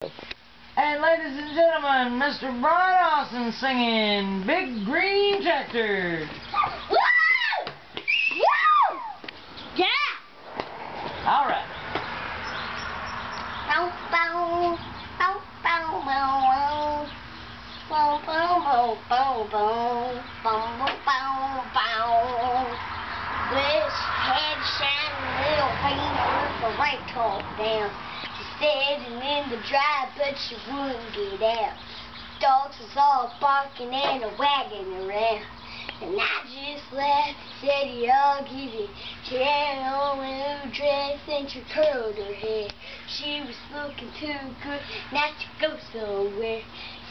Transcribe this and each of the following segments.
And ladies and gentlemen, Mr. Brian Austin singing Big Green Tractor. Woo! Woo! Yeah! Alright. Bow, bow, bow, bow, bow, bow, bow, bow, bow, bow, bow, bow. Wish had shiny little finger with a raincoat down. Standing in the dry, but she wouldn't get out. Dogs was all barking and a wagging around. And I just laughed, said, I'll give you she had on a new dress and she curled her hair. She was looking too good not to go somewhere.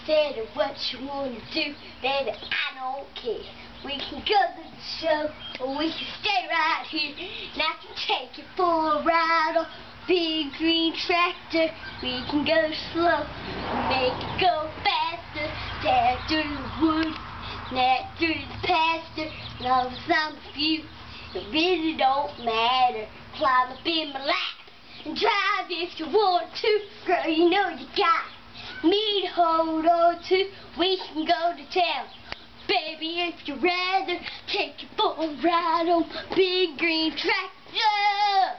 Said what you wanna do, baby, I don't care. We can go to the show or we can stay right here. And I can take you for a ride on Big Green Tractor. We can go slow, make it go faster. Down through the woods, not through the pasture. And all the some of you, it really don't matter. Climb up in my lap and drive if you want to. Girl, you know you got me to hold on to. We can go to town, baby, if you'd rather. Take you for a ride on Big Green Tractor.